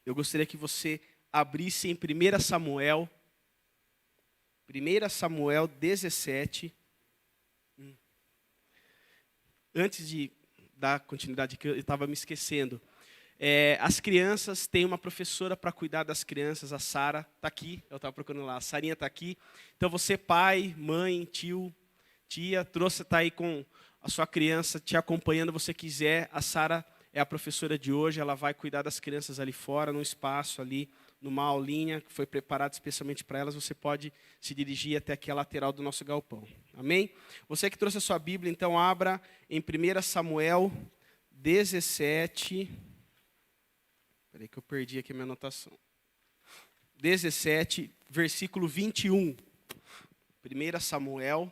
eu gostaria que você abrisse em 1 Samuel, 1 Samuel 17. Antes de dar continuidade, que eu estava me esquecendo. As crianças, tem uma professora para cuidar das crianças, a Sara, está aqui, eu estava procurando lá, a Sarinha está aqui. Então você, pai, mãe, tio, tia, está aí com a sua criança te acompanhando, você quiser, a Sara é a professora de hoje, ela vai cuidar das crianças ali fora, no espaço ali, numa aulinha que foi preparada especialmente para elas, você pode se dirigir até aqui a lateral do nosso galpão. Amém? Você que trouxe a sua Bíblia, então abra em 1 Samuel 17. Espera aí que eu perdi aqui a minha anotação. 17, versículo 21. 1 Samuel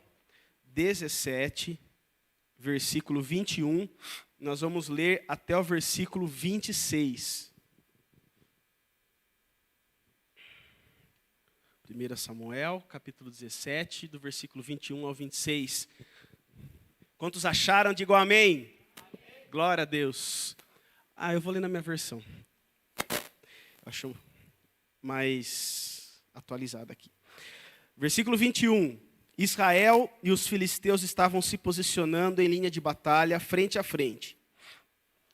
17, versículo 21. Nós vamos ler até o versículo 26. 1 Samuel, capítulo 17, do versículo 21 ao 26. Quantos acharam? Digam amém. Amém. Glória a Deus. Eu vou ler na minha versão. Acho mais atualizada aqui. Versículo 21. Israel e os filisteus estavam se posicionando em linha de batalha, frente a frente.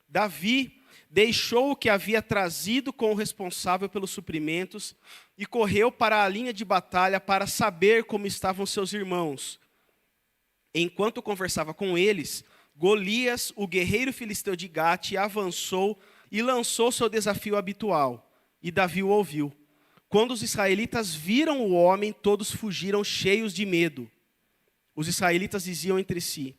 Davi deixou o que havia trazido com o responsável pelos suprimentos e correu para a linha de batalha para saber como estavam seus irmãos. Enquanto conversava com eles, Golias, o guerreiro filisteu de Gate, avançou e lançou seu desafio habitual. E Davi o ouviu. Quando os israelitas viram o homem, todos fugiram cheios de medo. Os israelitas diziam entre si: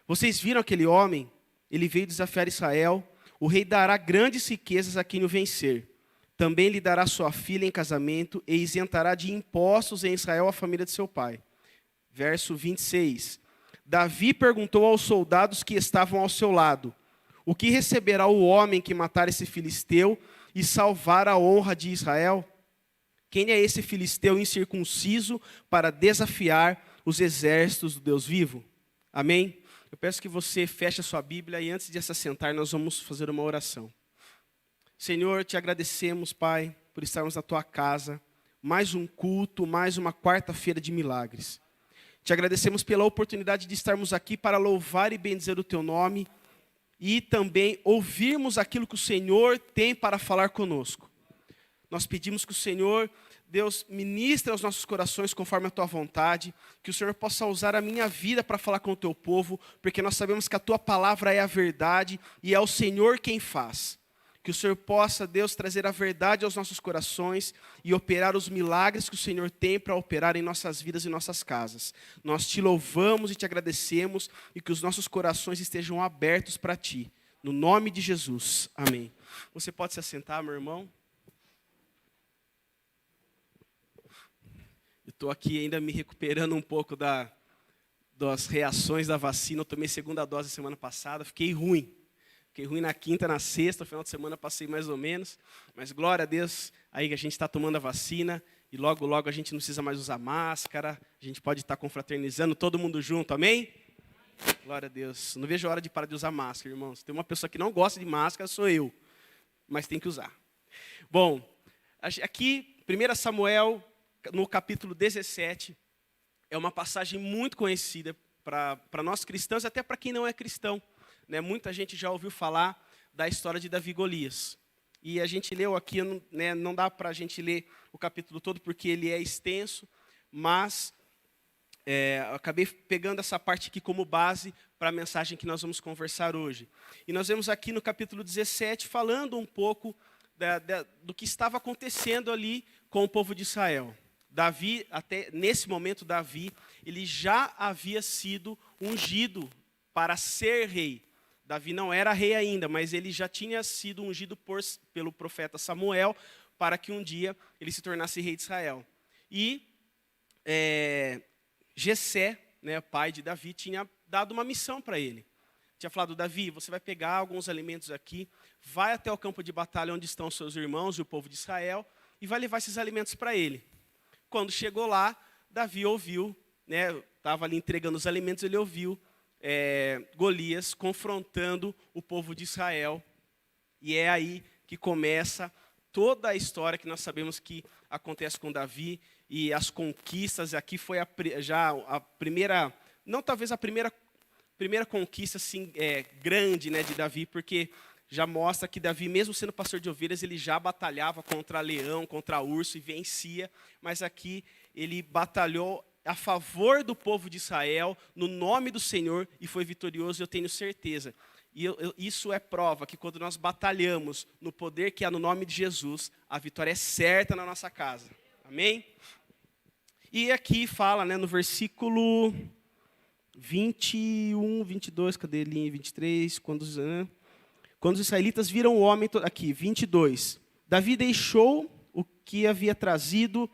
vocês viram aquele homem? Ele veio desafiar Israel. O rei dará grandes riquezas a quem o vencer. Também lhe dará sua filha em casamento e isentará de impostos em Israel a família de seu pai. Verso 26. Davi perguntou aos soldados que estavam ao seu lado: o que receberá o homem que matar esse filisteu e salvar a honra de Israel? Quem é esse filisteu incircunciso para desafiar os exércitos do Deus vivo? Amém? Eu peço que você feche a sua Bíblia e antes de se assentar nós vamos fazer uma oração. Senhor, te agradecemos, Pai, por estarmos na tua casa, mais um culto, mais uma quarta-feira de milagres. Te agradecemos pela oportunidade de estarmos aqui para louvar e bendizer o teu nome e também ouvirmos aquilo que o Senhor tem para falar conosco. Nós pedimos que o Senhor, Deus, ministre aos nossos corações conforme a tua vontade, que o Senhor possa usar a minha vida para falar com o teu povo, porque nós sabemos que a tua palavra é a verdade e é o Senhor quem faz. Que o Senhor possa, Deus, trazer a verdade aos nossos corações e operar os milagres que o Senhor tem para operar em nossas vidas e nossas casas. Nós te louvamos e te agradecemos e que os nossos corações estejam abertos para ti. No nome de Jesus. Amém. Você pode se assentar, meu irmão? Eu estou aqui ainda me recuperando um pouco das reações da vacina. Eu tomei segunda dose semana passada, fiquei ruim. Fiquei ruim na quinta, na sexta, no final de semana passei mais ou menos. Mas glória a Deus, aí que a gente está tomando a vacina e logo, logo a gente não precisa mais usar máscara. A gente pode estar confraternizando todo mundo junto, amém? Glória a Deus. Não vejo a hora de parar de usar máscara, irmãos. Tem uma pessoa que não gosta de máscara, sou eu. Mas tem que usar. Bom, aqui, 1 Samuel, no capítulo 17, é uma passagem muito conhecida para nós cristãos, até para quem não é cristão. Né? Muita gente já ouviu falar da história de Davi e Golias. E a gente leu aqui, né, não dá para a gente ler o capítulo todo, porque ele é extenso, mas eu acabei pegando essa parte aqui como base para a mensagem que nós vamos conversar hoje. E nós vemos aqui no capítulo 17, falando um pouco do que estava acontecendo ali com o povo de Israel. Davi, até nesse momento, Davi, ele já havia sido ungido para ser rei. Davi não era rei ainda, mas ele já tinha sido ungido pelo profeta Samuel para que um dia ele se tornasse rei de Israel. E Jessé, né, pai de Davi, tinha dado uma missão para ele. Tinha falado: Davi, você vai pegar alguns alimentos aqui, vai até o campo de batalha onde estão seus irmãos e o povo de Israel e vai levar esses alimentos para ele. Quando chegou lá, Davi ouviu, né, estava ali entregando os alimentos, ele ouviu Golias confrontando o povo de Israel. E é aí que começa toda a história que nós sabemos que acontece com Davi e as conquistas. Aqui foi já a primeira, não talvez a primeira conquista assim, grande, né, de Davi, porque já mostra que Davi, mesmo sendo pastor de ovelhas, ele já batalhava contra leão, contra urso e vencia. Mas aqui ele batalhou a favor do povo de Israel, no nome do Senhor, e foi vitorioso, eu tenho certeza. E isso é prova que quando nós batalhamos no poder que há no nome de Jesus, a vitória é certa na nossa casa. Amém? E aqui fala, né, no versículo 21, 22, cadê ele? 23, quando os israelitas viram o homem, aqui, 22. Davi deixou o que havia trazido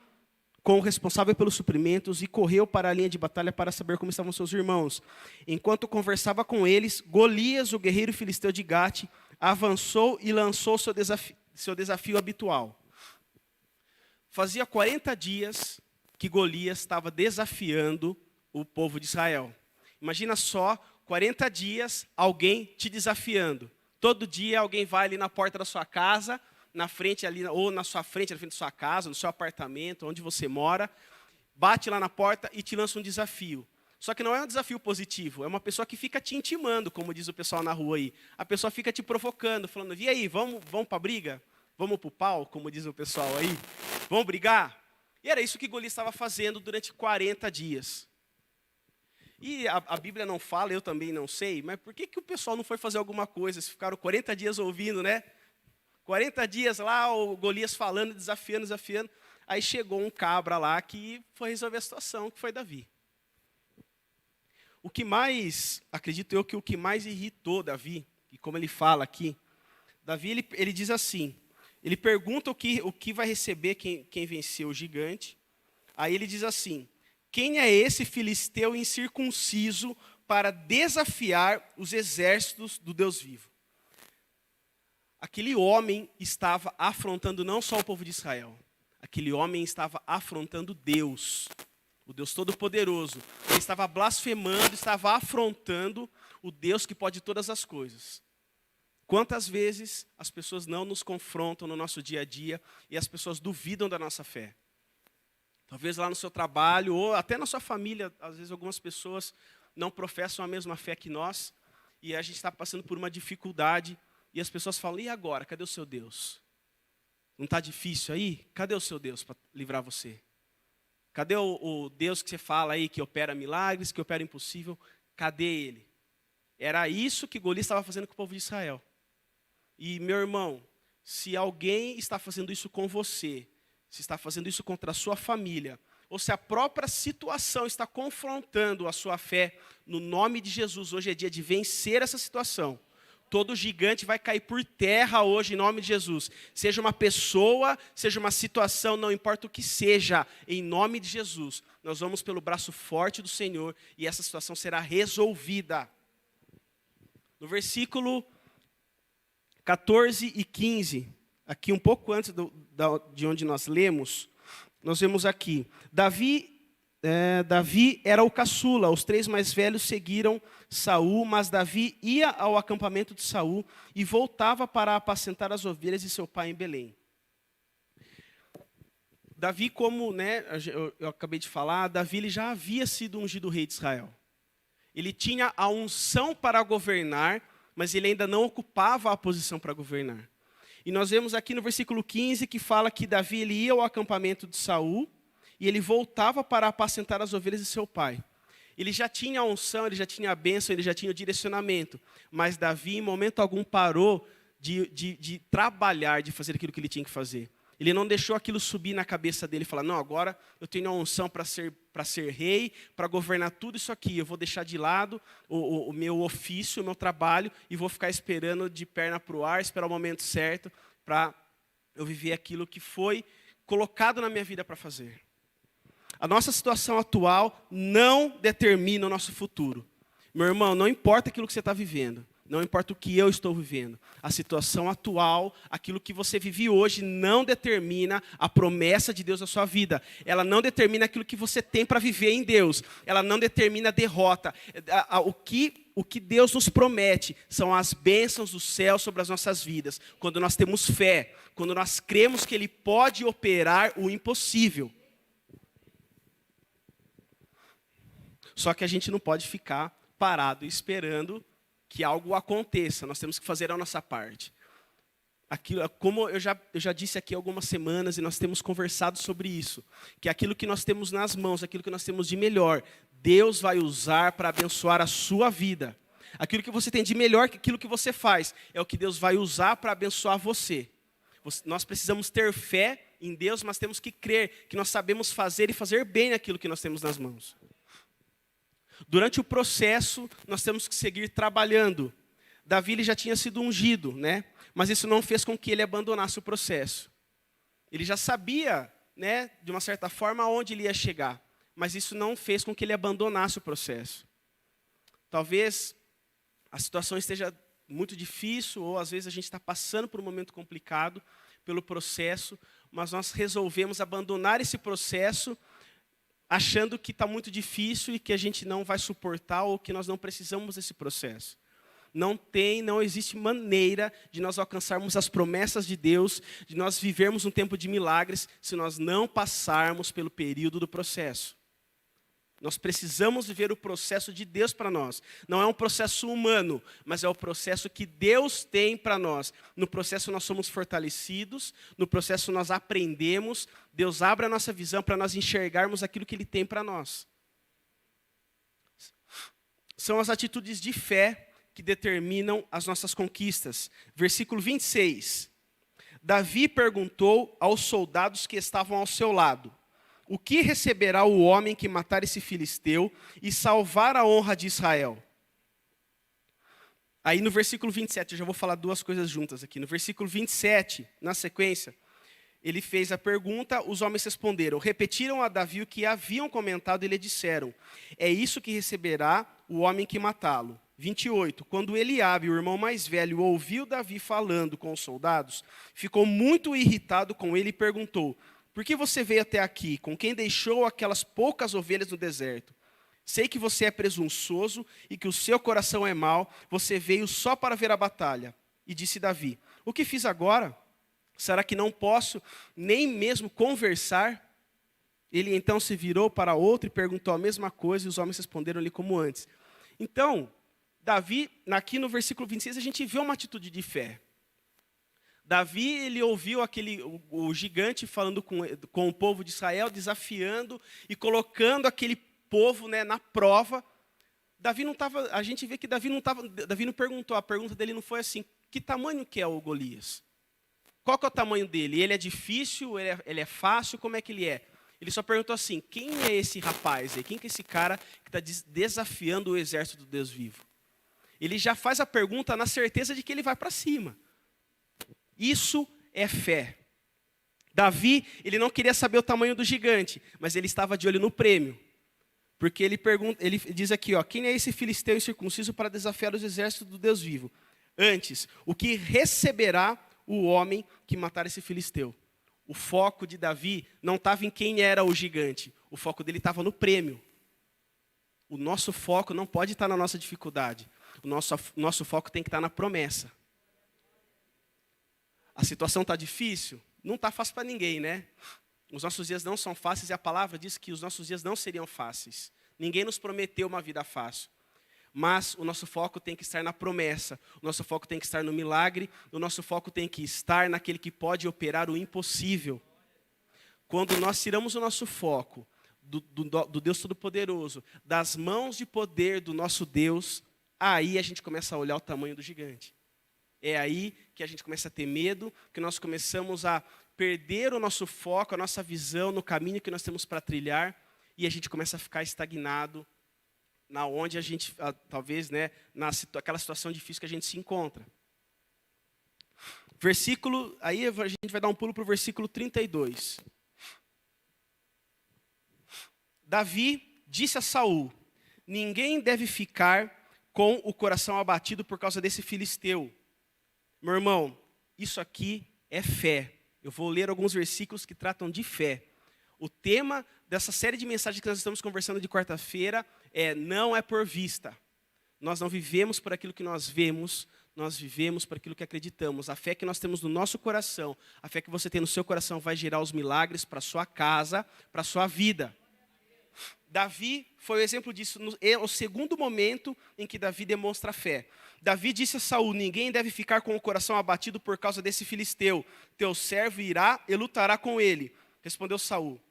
com o responsável pelos suprimentos e correu para a linha de batalha para saber como estavam seus irmãos. Enquanto conversava com eles, Golias, o guerreiro filisteu de Gate, avançou e lançou seu desafio habitual. Fazia 40 dias que Golias estava desafiando o povo de Israel. Imagina só, 40 dias, alguém te desafiando. Todo dia alguém vai ali na porta da sua casa, na frente ali, ou na sua frente, na frente da sua casa, no seu apartamento, onde você mora, bate lá na porta e te lança um desafio. Só que não é um desafio positivo, é uma pessoa que fica te intimando, como diz o pessoal na rua aí. A pessoa fica te provocando, falando, e aí, vamos para a briga? Vamos para o pau, como diz o pessoal aí? Vamos brigar? E era isso que Golias estava fazendo durante 40 dias. E a Bíblia não fala, eu também não sei, mas por que o pessoal não foi fazer alguma coisa? Se ficaram 40 dias ouvindo, né? 40 dias lá, o Golias falando, desafiando. Aí chegou um cabra lá que foi resolver a situação, que foi Davi. O que mais, acredito eu, que o que mais irritou Davi, e como ele fala aqui, Davi ele diz assim, ele pergunta o que vai receber quem venceu o gigante. Aí ele diz assim, quem é esse filisteu incircunciso para desafiar os exércitos do Deus vivo? Aquele homem estava afrontando não só o povo de Israel, aquele homem estava afrontando Deus, o Deus Todo-Poderoso. Ele estava blasfemando, estava afrontando o Deus que pode todas as coisas. Quantas vezes as pessoas não nos confrontam no nosso dia a dia e as pessoas duvidam da nossa fé? Talvez lá no seu trabalho ou até na sua família, às vezes algumas pessoas não professam a mesma fé que nós e a gente está passando por uma dificuldade. E as pessoas falam, e agora? Cadê o seu Deus? Não está difícil aí? Cadê o seu Deus para livrar você? Cadê o Deus que você fala aí, que opera milagres, que opera impossível? Cadê ele? Era isso que Golias estava fazendo com o povo de Israel. E, meu irmão, se alguém está fazendo isso com você, se está fazendo isso contra a sua família, ou se a própria situação está confrontando a sua fé, no nome de Jesus, hoje é dia de vencer essa situação. Todo gigante vai cair por terra hoje, em nome de Jesus. Seja uma pessoa, seja uma situação, não importa o que seja, em nome de Jesus. Nós vamos pelo braço forte do Senhor e essa situação será resolvida. No versículo 14 e 15, aqui um pouco antes de onde nós lemos, nós vemos aqui, Davi era o caçula, os 3 mais velhos seguiram Saul, mas Davi ia ao acampamento de Saul e voltava para apacentar as ovelhas de seu pai em Belém. Davi, como eu acabei de falar, Davi ele já havia sido ungido rei de Israel. Ele tinha a unção para governar, mas ele ainda não ocupava a posição para governar. E nós vemos aqui no versículo 15 que fala que Davi ele ia ao acampamento de Saul, e ele voltava para apacentar as ovelhas de seu pai. Ele já tinha a unção, ele já tinha a bênção, ele já tinha o direcionamento. Mas Davi, em momento algum, parou de trabalhar, de fazer aquilo que ele tinha que fazer. Ele não deixou aquilo subir na cabeça dele e falar, não, agora eu tenho a unção para ser rei, para governar tudo isso aqui. Eu vou deixar de lado o meu ofício, o meu trabalho, e vou ficar esperando de perna para o ar, esperar o momento certo para eu viver aquilo que foi colocado na minha vida para fazer. A nossa situação atual não determina o nosso futuro. Meu irmão, não importa aquilo que você está vivendo. Não importa o que eu estou vivendo. A situação atual, aquilo que você vive hoje, não determina a promessa de Deus na sua vida. Ela não determina aquilo que você tem para viver em Deus. Ela não determina a derrota. O que o que Deus nos promete são as bênçãos do céu sobre as nossas vidas. Quando nós temos fé, quando nós cremos que Ele pode operar o impossível. Só que a gente não pode ficar parado esperando que algo aconteça. Nós temos que fazer a nossa parte. Aquilo, como eu já disse aqui há algumas semanas, e nós temos conversado sobre isso, que aquilo que nós temos nas mãos, aquilo que nós temos de melhor, Deus vai usar para abençoar a sua vida. Aquilo que você tem de melhor, aquilo que você faz, é o que Deus vai usar para abençoar você. Nós precisamos ter fé em Deus, mas temos que crer que nós sabemos fazer e fazer bem aquilo que nós temos nas mãos. Durante o processo, nós temos que seguir trabalhando. Davi ele já tinha sido ungido, né? Mas isso não fez com que ele abandonasse o processo. Ele já sabia, né, de uma certa forma, aonde ele ia chegar. Mas isso não fez com que ele abandonasse o processo. Talvez a situação esteja muito difícil, ou às vezes a gente está passando por um momento complicado pelo processo, mas nós resolvemos abandonar esse processo achando que está muito difícil e que a gente não vai suportar ou que nós não precisamos desse processo. Não existe maneira de nós alcançarmos as promessas de Deus, de nós vivermos um tempo de milagres, se nós não passarmos pelo período do processo. Nós precisamos viver o processo de Deus para nós. Não é um processo humano, mas é o processo que Deus tem para nós. No processo nós somos fortalecidos, no processo nós aprendemos, Deus abre a nossa visão para nós enxergarmos aquilo que Ele tem para nós. São as atitudes de fé que determinam as nossas conquistas. Versículo 26. Davi perguntou aos soldados que estavam ao seu lado: o que receberá o homem que matar esse filisteu e salvar a honra de Israel? Aí no versículo 27, eu já vou falar duas coisas juntas aqui. No versículo 27, na sequência, ele fez a pergunta, os homens responderam, repetiram a Davi o que haviam comentado e lhe disseram: é isso que receberá o homem que matá-lo. 28. Quando Eliabe, o irmão mais velho, ouviu Davi falando com os soldados, ficou muito irritado com ele e perguntou: por que você veio até aqui? Com quem deixou aquelas poucas ovelhas no deserto? Sei que você é presunçoso e que o seu coração é mau. Você veio só para ver a batalha. E disse Davi: o que fiz agora? Será que não posso nem mesmo conversar? Ele então se virou para outro e perguntou a mesma coisa, e os homens responderam-lhe como antes. Então, Davi, aqui no versículo 26, a gente vê uma atitude de fé. Davi, ele ouviu o gigante falando com o povo de Israel, desafiando e colocando aquele povo, né, na prova. Davi não estava, a gente vê que Davi não perguntou, a pergunta dele não foi assim: que tamanho que é o Golias? Qual que é o tamanho dele? Ele é difícil, ele é fácil, como é que ele é? Ele só perguntou assim: quem é esse rapaz aí? Quem que é esse cara que está desafiando o exército do Deus vivo? Ele já faz a pergunta na certeza de que ele vai para cima. Isso é fé. Davi, ele não queria saber o tamanho do gigante, mas ele estava de olho no prêmio. Porque ele diz aqui, ó, quem é esse filisteu incircunciso para desafiar os exércitos do Deus vivo? Antes, o que receberá o homem que matar esse filisteu? O foco de Davi não estava em quem era o gigante, o foco dele estava no prêmio. O nosso foco não pode estar na nossa dificuldade, o nosso foco tem que estar na promessa. A situação está difícil? Não está fácil para ninguém, né? Os nossos dias não são fáceis e a palavra diz que os nossos dias não seriam fáceis. Ninguém nos prometeu uma vida fácil. Mas o nosso foco tem que estar na promessa, o nosso foco tem que estar no milagre, o nosso foco tem que estar naquele que pode operar o impossível. Quando nós tiramos o nosso foco do Deus Todo-Poderoso, das mãos de poder do nosso Deus, aí a gente começa a olhar o tamanho do gigante. É aí que a gente começa a ter medo, que nós começamos a perder o nosso foco, a nossa visão no caminho que nós temos para trilhar, e a gente começa a ficar estagnado, na onde a gente, talvez, né, aquela situação difícil que a gente se encontra. Aí a gente vai dar um pulo para o versículo 32. Davi disse a Saul: ninguém deve ficar com o coração abatido por causa desse filisteu. Meu irmão, isso aqui é fé. Eu vou ler alguns versículos que tratam de fé. O tema dessa série de mensagens que nós estamos conversando de quarta-feira não é por vista. Nós não vivemos por aquilo que nós vemos, nós vivemos por aquilo que acreditamos. A fé que nós temos no nosso coração, a fé que você tem no seu coração vai gerar os milagres para a sua casa, para a sua vida. Davi foi o exemplo disso. É o segundo momento em que Davi demonstra fé. Davi disse a Saul: ninguém deve ficar com o coração abatido por causa desse filisteu. Teu servo irá e lutará com ele. Respondeu Saul.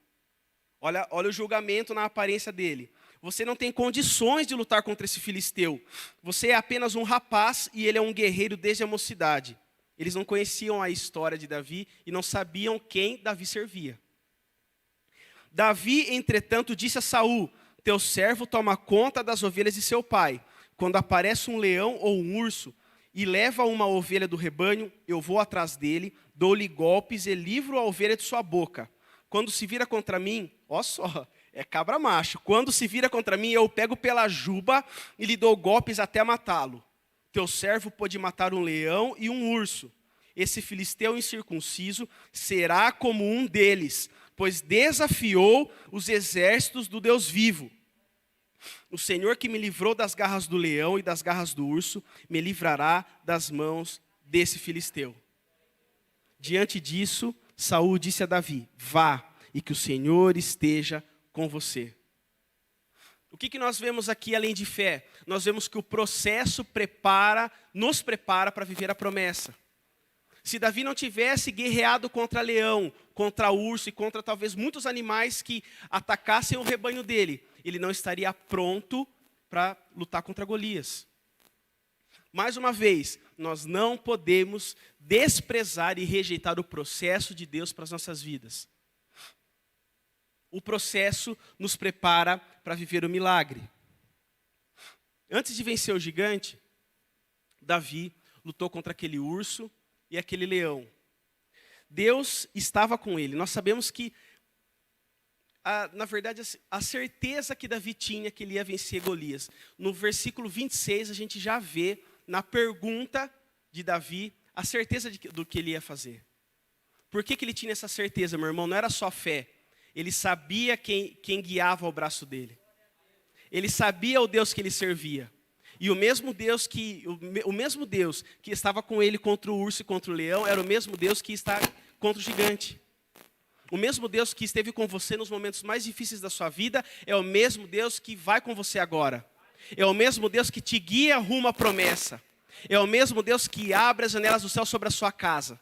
Olha o julgamento na aparência dele. Você não tem condições de lutar contra esse filisteu. Você é apenas um rapaz e ele é um guerreiro desde a mocidade. Eles não conheciam a história de Davi e não sabiam quem Davi servia. Davi, entretanto, disse a Saul: teu servo toma conta das ovelhas de seu pai. Quando aparece um leão ou um urso e leva uma ovelha do rebanho, eu vou atrás dele, dou-lhe golpes e livro a ovelha de sua boca. Quando se vira contra mim, ó só, é cabra macho. Quando se vira contra mim, eu pego pela juba e lhe dou golpes até matá-lo. Teu servo pode matar um leão e um urso. Esse filisteu incircunciso será como um deles, pois desafiou os exércitos do Deus vivo. O Senhor que me livrou das garras do leão e das garras do urso, me livrará das mãos desse filisteu. Diante disso, Saul disse a Davi: vá, e que o Senhor esteja com você. O que nós vemos aqui além de fé? Nós vemos que o processo nos prepara para viver a promessa. Se Davi não tivesse guerreado contra leão, contra urso e contra talvez muitos animais que atacassem o rebanho dele, ele não estaria pronto para lutar contra Golias. Mais uma vez, nós não podemos desprezar e rejeitar o processo de Deus para as nossas vidas. O processo nos prepara para viver o milagre. Antes de vencer o gigante, Davi lutou contra aquele urso e aquele leão. Deus estava com ele. Nós sabemos que, na verdade, a certeza que Davi tinha que ele ia vencer Golias. No versículo 26, a gente já vê, na pergunta de Davi, a certeza do que ele ia fazer. Por que ele tinha essa certeza, meu irmão? Não era só fé. Ele sabia quem guiava o braço dele. Ele sabia o Deus que ele servia. E o mesmo Deus que estava com ele contra o urso e contra o leão, era o mesmo Deus que está contra o gigante. O mesmo Deus que esteve com você nos momentos mais difíceis da sua vida, é o mesmo Deus que vai com você agora. É o mesmo Deus que te guia rumo à promessa. É o mesmo Deus que abre as janelas do céu sobre a sua casa.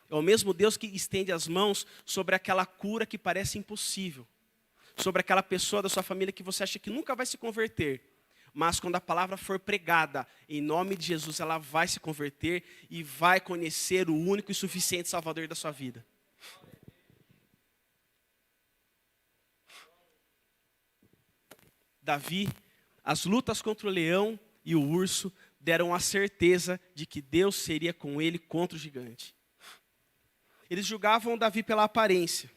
É o mesmo Deus que estende as mãos sobre aquela cura que parece impossível. Sobre aquela pessoa da sua família que você acha que nunca vai se converter. Mas quando a palavra for pregada, em nome de Jesus, ela vai se converter e vai conhecer o único e suficiente Salvador da sua vida. Davi, as lutas contra o leão e o urso deram a certeza de que Deus seria com ele contra o gigante. Eles julgavam Davi pela aparência.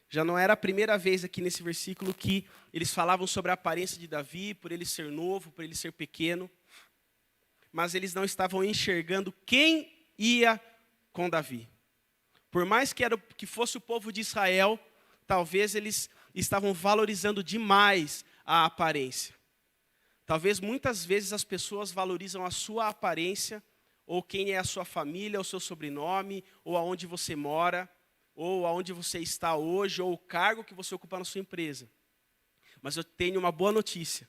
Já não era a primeira vez aqui nesse versículo que eles falavam sobre a aparência de Davi, por ele ser novo, por ele ser pequeno. Mas eles não estavam enxergando quem ia com Davi. Por mais que fosse o povo de Israel, talvez eles estavam valorizando demais a aparência. Talvez muitas vezes as pessoas valorizam a sua aparência, ou quem é a sua família, ou seu sobrenome, ou aonde você mora, ou aonde você está hoje, ou o cargo que você ocupa na sua empresa. Mas eu tenho uma boa notícia.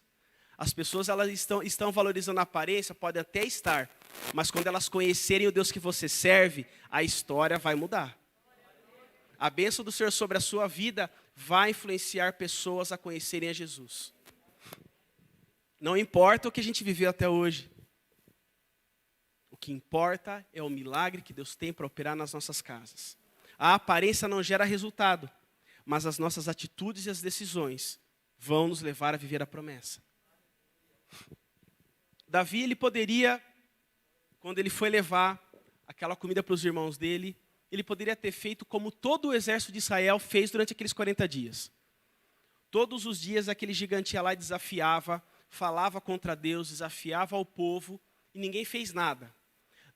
As pessoas elas estão valorizando a aparência, pode até estar, mas quando elas conhecerem o Deus que você serve, a história vai mudar. A bênção do Senhor sobre a sua vida vai influenciar pessoas a conhecerem a Jesus. Não importa o que a gente viveu até hoje. O que importa é o milagre que Deus tem para operar nas nossas casas. A aparência não gera resultado, mas as nossas atitudes e as decisões vão nos levar a viver a promessa. Davi, ele poderia, quando ele foi levar aquela comida para os irmãos dele, ele poderia ter feito como todo o exército de Israel fez durante aqueles 40 dias. Todos os dias aquele gigante ia lá e desafiava, falava contra Deus, desafiava o povo e ninguém fez nada.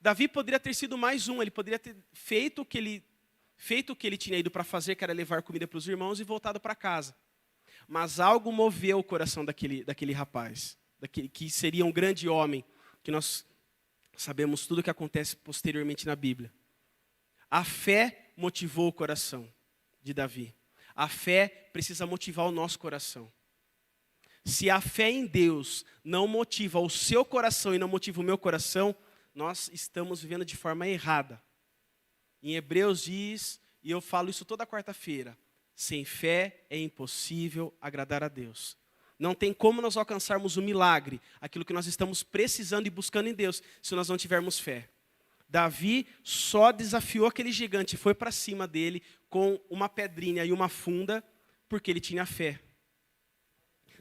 Davi poderia ter sido mais um, ele poderia ter feito o que ele tinha ido para fazer, que era levar comida para os irmãos e voltado para casa. Mas algo moveu o coração daquele rapaz, que seria um grande homem, que nós sabemos tudo o que acontece posteriormente na Bíblia. A fé motivou o coração de Davi. A fé precisa motivar o nosso coração. Se a fé em Deus não motiva o seu coração e não motiva o meu coração, nós estamos vivendo de forma errada. Em Hebreus diz, e eu falo isso toda quarta-feira, sem fé é impossível agradar a Deus. Não tem como nós alcançarmos o milagre, aquilo que nós estamos precisando e buscando em Deus, se nós não tivermos fé. Davi só desafiou aquele gigante, foi para cima dele com uma pedrinha e uma funda, porque ele tinha fé.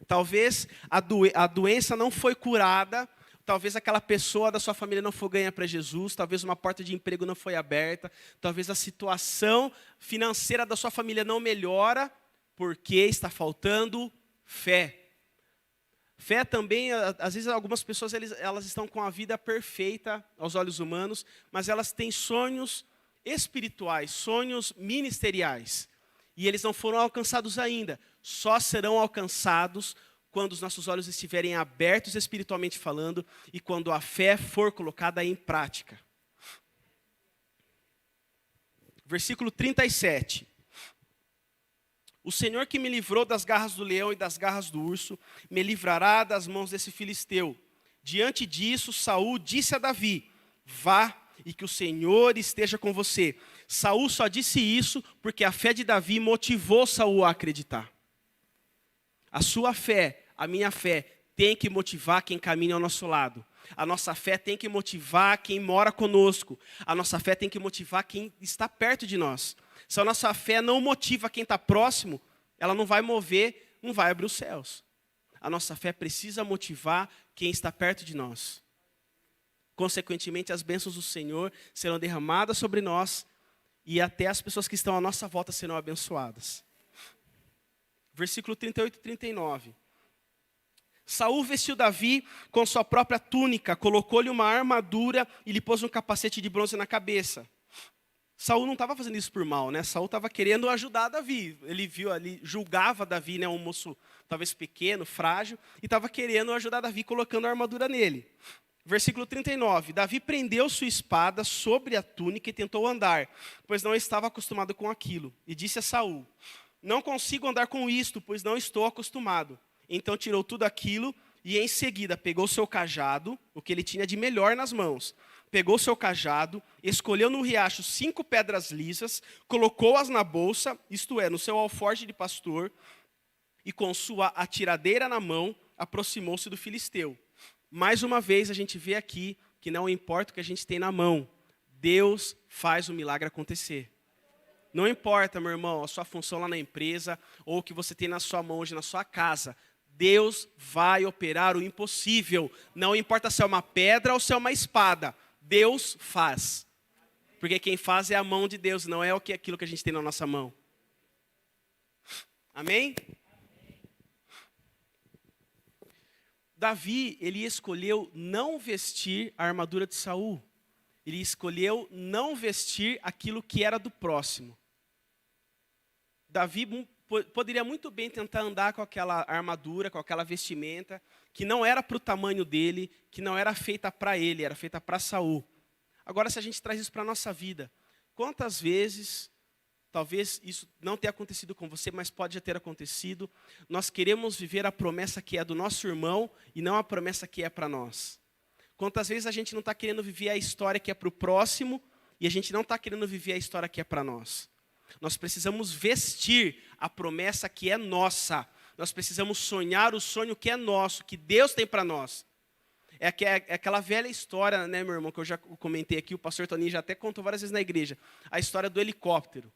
Talvez a doença não foi curada, talvez aquela pessoa da sua família não foi ganha para Jesus, talvez uma porta de emprego não foi aberta, talvez a situação financeira da sua família não melhora, porque está faltando fé. Fé também, às vezes algumas pessoas elas estão com a vida perfeita aos olhos humanos, mas elas têm sonhos espirituais, sonhos ministeriais. E eles não foram alcançados ainda. Só serão alcançados quando os nossos olhos estiverem abertos espiritualmente falando e quando a fé for colocada em prática. Versículo 37. O Senhor que me livrou das garras do leão e das garras do urso, me livrará das mãos desse filisteu. Diante disso, Saul disse a Davi, vá e que o Senhor esteja com você. Saul só disse isso porque a fé de Davi motivou Saul a acreditar. A sua fé, a minha fé, tem que motivar quem caminha ao nosso lado. A nossa fé tem que motivar quem mora conosco. A nossa fé tem que motivar quem está perto de nós. Se a nossa fé não motiva quem está próximo, ela não vai mover, não vai abrir os céus. A nossa fé precisa motivar quem está perto de nós. Consequentemente, as bênçãos do Senhor serão derramadas sobre nós e até as pessoas que estão à nossa volta serão abençoadas. Versículo 38 e 39. Saul vestiu Davi com sua própria túnica, colocou-lhe uma armadura e lhe pôs um capacete de bronze na cabeça. Saul não estava fazendo isso por mal, né? Saul estava querendo ajudar Davi. Ele viu ali, julgava Davi, né? Um moço talvez pequeno, frágil, e estava querendo ajudar Davi colocando a armadura nele. Versículo 39. Davi prendeu sua espada sobre a túnica e tentou andar, pois não estava acostumado com aquilo. E disse a Saul, não consigo andar com isto, pois não estou acostumado. Então tirou tudo aquilo e em seguida pegou seu cajado, o que ele tinha de melhor nas mãos. Pegou seu cajado, escolheu no riacho 5 pedras lisas, colocou-as na bolsa, isto é, no seu alforje de pastor, e com sua atiradeira na mão, aproximou-se do filisteu. Mais uma vez a gente vê aqui que não importa o que a gente tem na mão, Deus faz o milagre acontecer. Não importa, meu irmão, a sua função lá na empresa, ou o que você tem na sua mão hoje na sua casa, Deus vai operar o impossível. Não importa se é uma pedra ou se é uma espada, Deus faz. Porque quem faz é a mão de Deus, não é aquilo que a gente tem na nossa mão. Amém? Davi, ele escolheu não vestir a armadura de Saul. Ele escolheu não vestir aquilo que era do próximo. Davi poderia muito bem tentar andar com aquela armadura, com aquela vestimenta, que não era para o tamanho dele, que não era feita para ele, era feita para Saul. Agora, se a gente traz isso para a nossa vida, quantas vezes, talvez isso não tenha acontecido com você, mas pode já ter acontecido, nós queremos viver a promessa que é do nosso irmão e não a promessa que é para nós. Quantas vezes a gente não está querendo viver a história que é para o próximo e a gente não está querendo viver a história que é para nós. Nós precisamos vestir a promessa que é nossa. Nós precisamos sonhar o sonho que é nosso, que Deus tem para nós. É aquela velha história, né, meu irmão, que eu já comentei aqui, o pastor Toninho já até contou várias vezes na igreja. A história do helicóptero.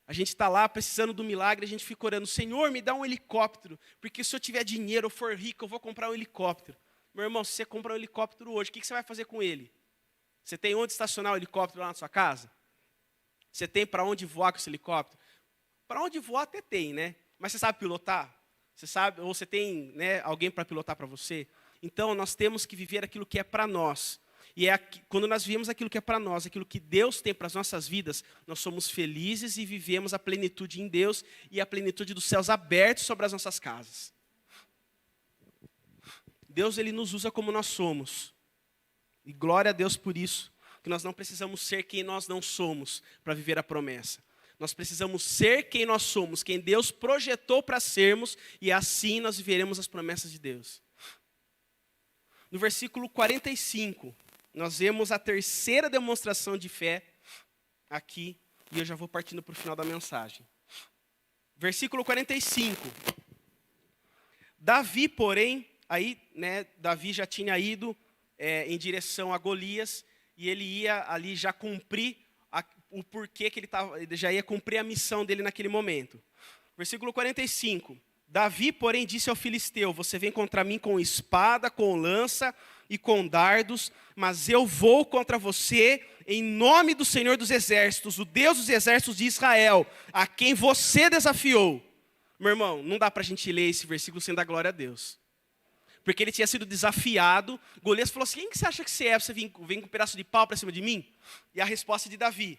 A gente está lá precisando do milagre, a gente fica orando, Senhor, me dá um helicóptero, porque se eu tiver dinheiro, eu for rico, eu vou comprar um helicóptero. Meu irmão, se você comprar um helicóptero hoje, o que você vai fazer com ele? Você tem onde estacionar o helicóptero lá na sua casa? Você tem para onde voar com esse helicóptero? Para onde voar até tem, né? Mas você sabe pilotar? Você sabe, ou você tem, né, alguém para pilotar para você? Então, nós temos que viver aquilo que é para nós. E quando nós vivemos aquilo que é para nós, aquilo que Deus tem para as nossas vidas, nós somos felizes e vivemos a plenitude em Deus e a plenitude dos céus abertos sobre as nossas casas. Deus ele nos usa como nós somos. E glória a Deus por isso, que nós não precisamos ser quem nós não somos para viver a promessa. Nós precisamos ser quem nós somos, quem Deus projetou para sermos, e assim nós viveremos as promessas de Deus. No versículo 45, nós vemos a terceira demonstração de fé aqui, e eu já vou partindo para o final da mensagem. Versículo 45. Davi, porém, Davi já tinha ido em direção a Golias, e ele ia ali já cumprir o porquê que ele já ia cumprir a missão dele naquele momento. Versículo 45. Davi, porém, disse ao filisteu: você vem contra mim com espada, com lança e com dardos, mas eu vou contra você em nome do Senhor dos Exércitos, o Deus dos Exércitos de Israel, a quem você desafiou. Meu irmão, não dá para a gente ler esse versículo sem dar glória a Deus. Porque ele tinha sido desafiado. Golias falou assim: quem que você acha que você é? Você vem com um pedaço de pau para cima de mim? E a resposta de Davi.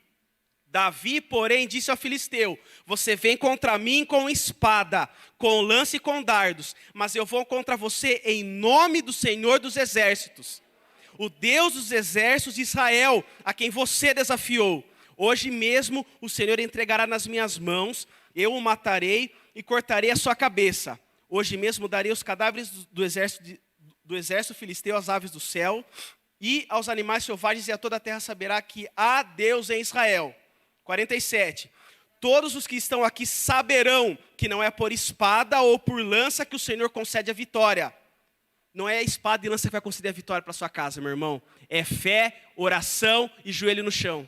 Davi, porém, disse ao filisteu: você vem contra mim com espada, com lança e com dardos, mas eu vou contra você em nome do Senhor dos Exércitos, o Deus dos Exércitos de Israel, a quem você desafiou. Hoje mesmo o Senhor entregará nas minhas mãos, eu o matarei e cortarei a sua cabeça. Hoje mesmo darei os cadáveres do exército filisteu às aves do céu e aos animais selvagens, e a toda a terra saberá que há Deus em Israel. 47. Todos os que estão aqui saberão que não é por espada ou por lança que o Senhor concede a vitória. Não é a espada e lança que vai conceder a vitória para sua casa, meu irmão. É fé, oração e joelho no chão.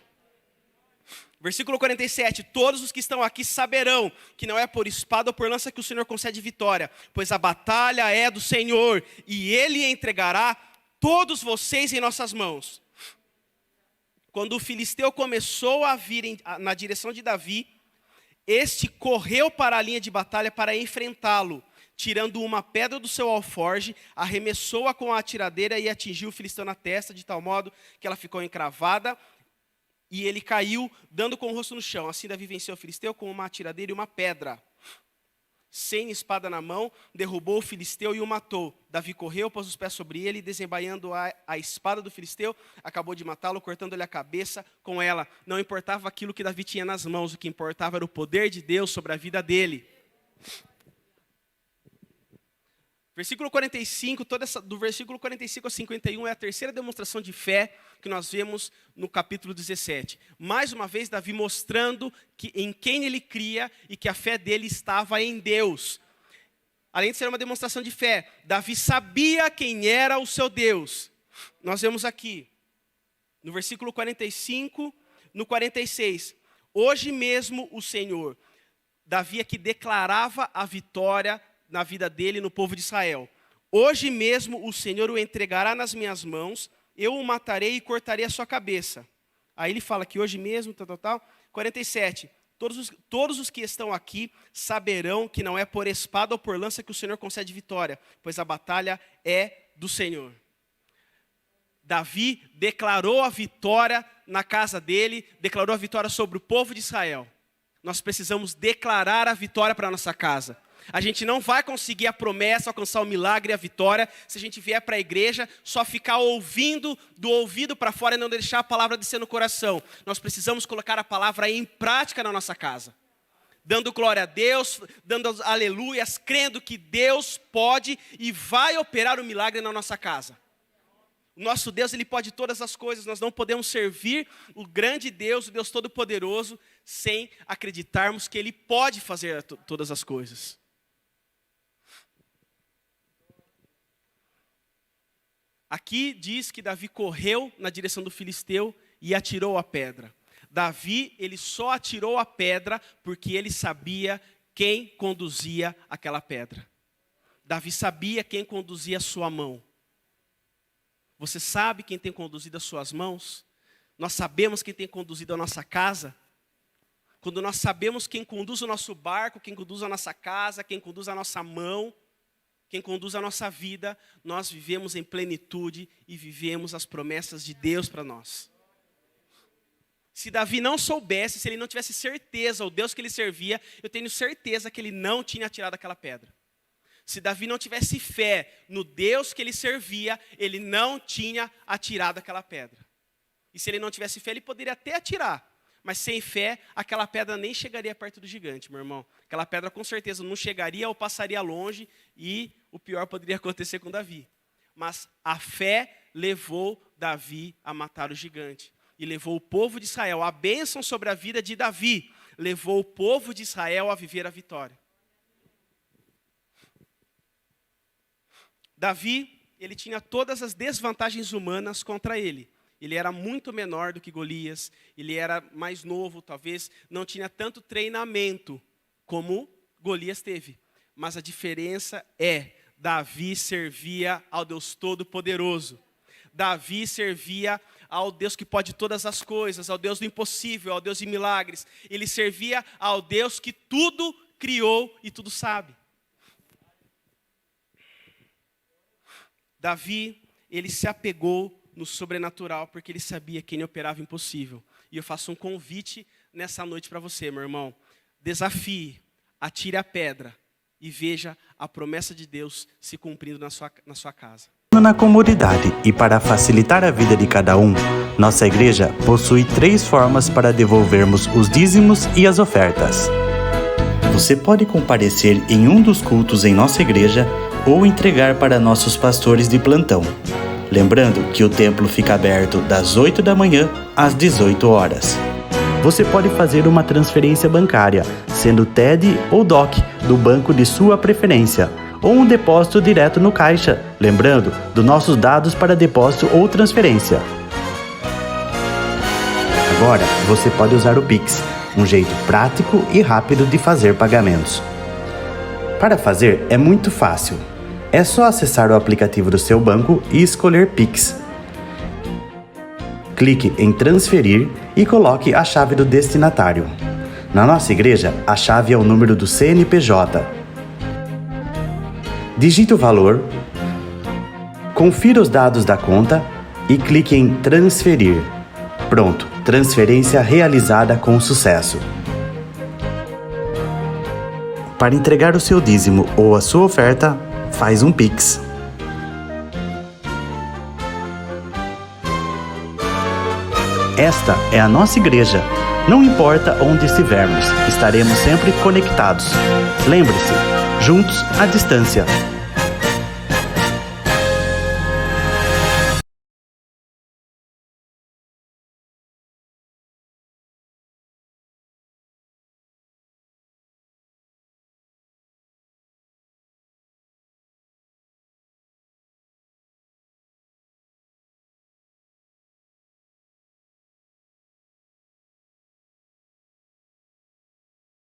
Versículo 47, todos os que estão aqui saberão que não é por espada ou por lança que o Senhor concede vitória, pois a batalha é do Senhor, e Ele entregará todos vocês em nossas mãos. Quando o filisteu começou a vir na direção de Davi, este correu para a linha de batalha para enfrentá-lo, tirando uma pedra do seu alforje, arremessou-a com a atiradeira e atingiu o filisteu na testa, de tal modo que ela ficou encravada, e ele caiu, dando com o rosto no chão. Assim Davi venceu o filisteu com uma atiradeira e uma pedra. Sem espada na mão, derrubou o filisteu e o matou. Davi correu, pôs os pés sobre ele, e desembainhando a espada do filisteu, acabou de matá-lo, cortando-lhe a cabeça com ela. Não importava aquilo que Davi tinha nas mãos, o que importava era o poder de Deus sobre a vida dele. Versículo 45, do versículo 45 a 51 é a terceira demonstração de fé que nós vemos no capítulo 17. Mais uma vez, Davi mostrando em quem ele cria e que a fé dele estava em Deus. Além de ser uma demonstração de fé, Davi sabia quem era o seu Deus. Nós vemos aqui, no versículo 45, no 46. Hoje mesmo o Senhor, Davi aqui declarava a vitória na vida dele, no povo de Israel. Hoje mesmo o Senhor o entregará nas minhas mãos, eu o matarei e cortarei a sua cabeça. Aí ele fala que hoje mesmo, 47. Todos os que estão aqui saberão que não é por espada ou por lança que o Senhor concede vitória, pois a batalha é do Senhor. Davi declarou a vitória na casa dele, declarou a vitória sobre o povo de Israel. Nós precisamos declarar a vitória para a nossa casa. A gente não vai conseguir a promessa, alcançar o milagre e a vitória, se a gente vier para a igreja, só ficar ouvindo do ouvido para fora e não deixar a palavra descer no coração. Nós precisamos colocar a palavra em prática na nossa casa. Dando glória a Deus, dando aleluias, crendo que Deus pode e vai operar o milagre na nossa casa. O nosso Deus, Ele pode todas as coisas. Nós não podemos servir o grande Deus, o Deus Todo-Poderoso, sem acreditarmos que Ele pode fazer todas as coisas. Aqui diz que Davi correu na direção do filisteu e atirou a pedra. Davi, ele só atirou a pedra porque ele sabia quem conduzia aquela pedra. Davi sabia quem conduzia a sua mão. Você sabe quem tem conduzido as suas mãos? Nós sabemos quem tem conduzido a nossa casa? Quando nós sabemos quem conduz o nosso barco, quem conduz a nossa casa, quem conduz a nossa mão, quem conduz a nossa vida, nós vivemos em plenitude e vivemos as promessas de Deus para nós. Se Davi não soubesse, se ele não tivesse certeza, o Deus que ele servia, eu tenho certeza que ele não tinha atirado aquela pedra. Se Davi não tivesse fé no Deus que ele servia, ele não tinha atirado aquela pedra. E se ele não tivesse fé, ele poderia até atirar. Mas sem fé, aquela pedra nem chegaria perto do gigante, meu irmão. Aquela pedra com certeza não chegaria ou passaria longe e o pior poderia acontecer com Davi. Mas a fé levou Davi a matar o gigante. E levou o povo de Israel, a bênção sobre a vida de Davi, levou o povo de Israel a viver a vitória. Davi, ele tinha todas as desvantagens humanas contra ele. Ele era muito menor do que Golias, ele era mais novo, talvez não tinha tanto treinamento como Golias teve. Mas a diferença é, Davi servia ao Deus Todo-Poderoso. Davi servia ao Deus que pode todas as coisas, ao Deus do impossível, ao Deus de milagres. Ele servia ao Deus que tudo criou e tudo sabe. Davi, ele se apegou no sobrenatural, porque ele sabia que ele operava impossível. E eu faço um convite nessa noite para você, meu irmão. Desafie, atire a pedra e veja a promessa de Deus se cumprindo na sua casa. Na comunidade e para facilitar a vida de cada um, nossa igreja possui 3 formas para devolvermos os dízimos e as ofertas. Você pode comparecer em um dos cultos em nossa igreja ou entregar para nossos pastores de plantão. Lembrando que o templo fica aberto das 8 da manhã às 18 horas. Você pode fazer uma transferência bancária, sendo TED ou DOC, do banco de sua preferência, ou um depósito direto no caixa, lembrando dos nossos dados para depósito ou transferência. Agora, você pode usar o Pix, um jeito prático e rápido de fazer pagamentos. Para fazer, é muito fácil. É só acessar o aplicativo do seu banco e escolher Pix. Clique em transferir e coloque a chave do destinatário. Na nossa igreja, a chave é o número do CNPJ. Digite o valor, confira os dados da conta e clique em transferir. Pronto, transferência realizada com sucesso. Para entregar o seu dízimo ou a sua oferta, faz um Pix. Esta é a nossa igreja. Não importa onde estivermos, estaremos sempre conectados. Lembre-se, juntos à distância.